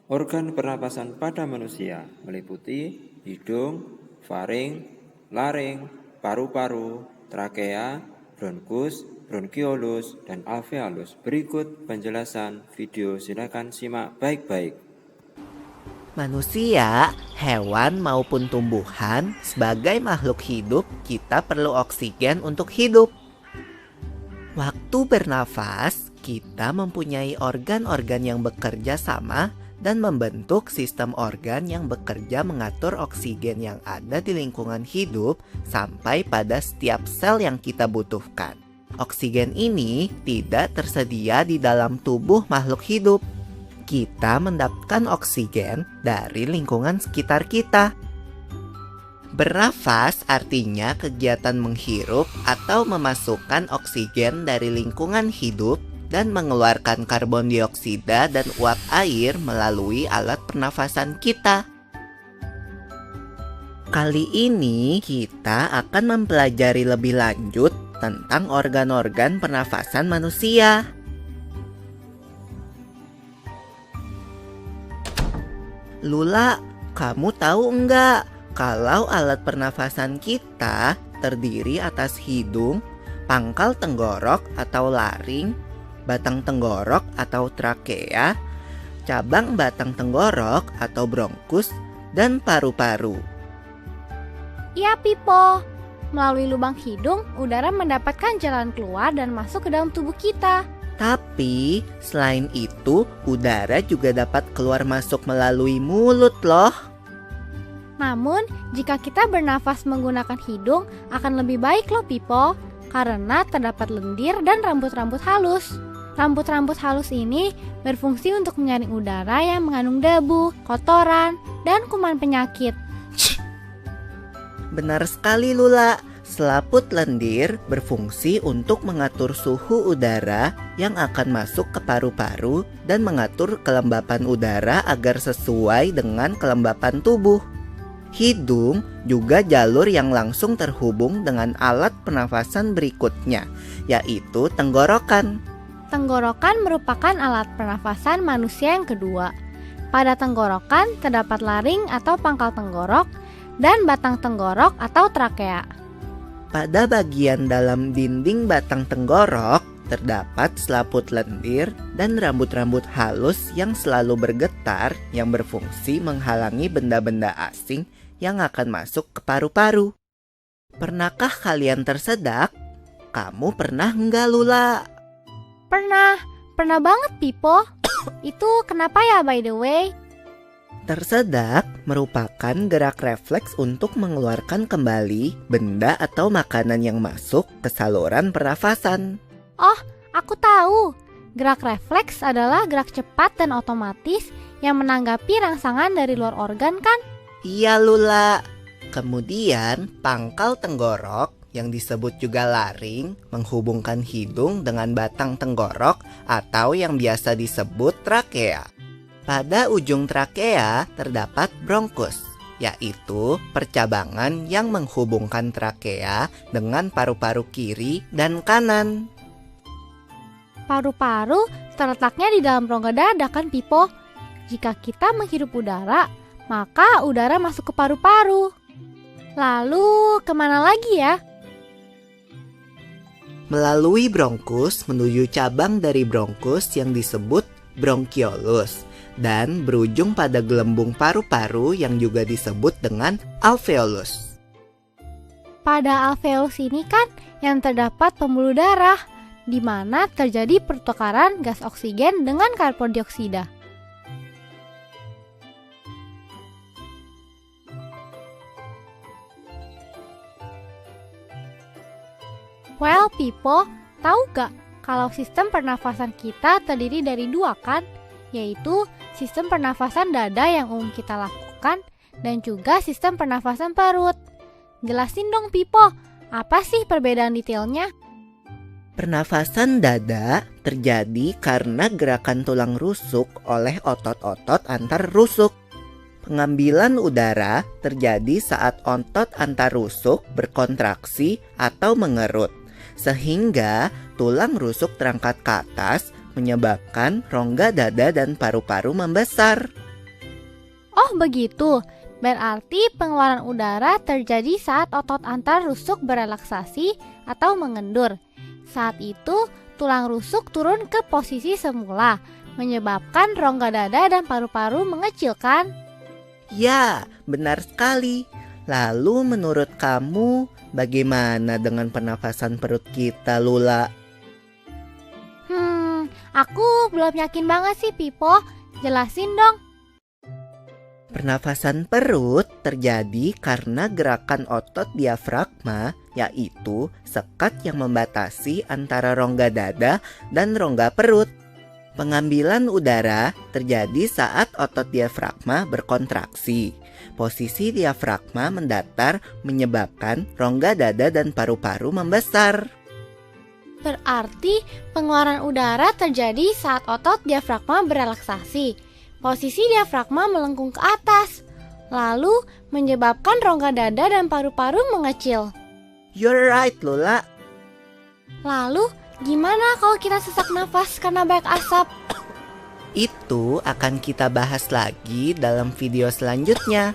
Organ pernapasan pada manusia meliputi hidung, faring, laring, paru-paru, trakea, bronkus, bronkiolus, dan alveolus. Berikut penjelasan video, silakan simak baik-baik. Manusia, hewan maupun tumbuhan, sebagai makhluk hidup, kita perlu oksigen untuk hidup. Waktu bernafas, kita mempunyai organ-organ yang bekerja sama dan membentuk sistem organ yang bekerja mengatur oksigen yang ada di lingkungan hidup sampai pada setiap sel yang kita butuhkan. Oksigen ini tidak tersedia di dalam tubuh makhluk hidup. Kita mendapatkan oksigen dari lingkungan sekitar kita. Bernafas artinya kegiatan menghirup atau memasukkan oksigen dari lingkungan hidup dan mengeluarkan karbon dioksida dan uap air melalui alat pernafasan kita. Kali ini kita akan mempelajari lebih lanjut tentang organ-organ pernafasan manusia. Lula, kamu tahu enggak kalau alat pernafasan kita terdiri atas hidung, pangkal tenggorok atau laring, batang tenggorok atau trakea, cabang batang tenggorok atau bronkus, dan paru-paru. Iya, Pipo. Melalui lubang hidung, udara mendapatkan jalan keluar dan masuk ke dalam tubuh kita. Tapi, selain itu, udara juga dapat keluar masuk melalui mulut loh. Namun, jika kita bernafas menggunakan hidung, akan lebih baik loh, Pipo. Karena terdapat lendir dan rambut-rambut halus. Rambut-rambut halus ini berfungsi untuk menyaring udara yang mengandung debu, kotoran, dan kuman penyakit. Benar sekali, Lula. Selaput lendir berfungsi untuk mengatur suhu udara yang akan masuk ke paru-paru dan mengatur kelembapan udara agar sesuai dengan kelembapan tubuh. Hidung juga jalur yang langsung terhubung dengan alat pernafasan berikutnya, yaitu tenggorokan. Tenggorokan merupakan alat pernafasan manusia yang kedua. Pada tenggorokan terdapat laring atau pangkal tenggorok dan batang tenggorok atau trakea. Pada bagian dalam dinding batang tenggorok terdapat selaput lendir dan rambut-rambut halus yang selalu bergetar yang berfungsi menghalangi benda-benda asing yang akan masuk ke paru-paru. Pernahkah kalian tersedak? Kamu pernah enggak, Lula? Pernah banget, Pipo. Itu kenapa ya, by the way? Tersedak merupakan gerak refleks untuk mengeluarkan kembali benda atau makanan yang masuk ke saluran pernafasan. Oh, aku tahu. Gerak refleks adalah gerak cepat dan otomatis yang menanggapi rangsangan dari luar organ, kan? Iya, Lula. Kemudian pangkal tenggorok yang disebut juga laring menghubungkan hidung dengan batang tenggorok atau yang biasa disebut trakea. Pada ujung trakea terdapat bronkus, yaitu percabangan yang menghubungkan trakea dengan paru-paru kiri dan kanan. Paru-paru terletaknya di dalam rongga dada, kan, Pipo? Jika kita menghirup udara, maka udara masuk ke paru-paru. Lalu kemana lagi ya? Melalui bronkus menuju cabang dari bronkus yang disebut bronkiolus dan berujung pada gelembung paru-paru yang juga disebut dengan alveolus. Pada alveolus ini kan yang terdapat pembuluh darah, di mana terjadi pertukaran gas oksigen dengan karbon dioksida. Well, Pipo, tahu gak kalau sistem pernafasan kita terdiri dari dua, kan? Yaitu sistem pernafasan dada yang umum kita lakukan dan juga sistem pernafasan perut. Jelasin dong, Pipo, apa sih perbedaan detailnya? Pernafasan dada terjadi karena gerakan tulang rusuk oleh otot-otot antar rusuk. Pengambilan udara terjadi saat otot antar rusuk berkontraksi atau mengerut, sehingga tulang rusuk terangkat ke atas menyebabkan rongga dada dan paru-paru membesar. Oh begitu, berarti pengeluaran udara terjadi saat otot antar rusuk berelaksasi atau mengendur. Saat itu, tulang rusuk turun ke posisi semula, menyebabkan rongga dada dan paru-paru mengecil kan? Ya, benar sekali. Lalu menurut kamu, bagaimana dengan pernafasan perut kita, Lula? Aku belum yakin banget sih, Pipo. Jelasin dong. Pernafasan perut terjadi karena gerakan otot diafragma, yaitu sekat yang membatasi antara rongga dada dan rongga perut. Pengambilan udara terjadi saat otot diafragma berkontraksi. Posisi diafragma mendatar menyebabkan rongga dada dan paru-paru membesar. Berarti pengeluaran udara terjadi saat otot diafragma berelaksasi. Posisi diafragma melengkung ke atas, lalu menyebabkan rongga dada dan paru-paru mengecil. You're right, Lula. Lalu, gimana kalau kita sesak nafas karena banyak asap? Itu akan kita bahas lagi dalam video selanjutnya.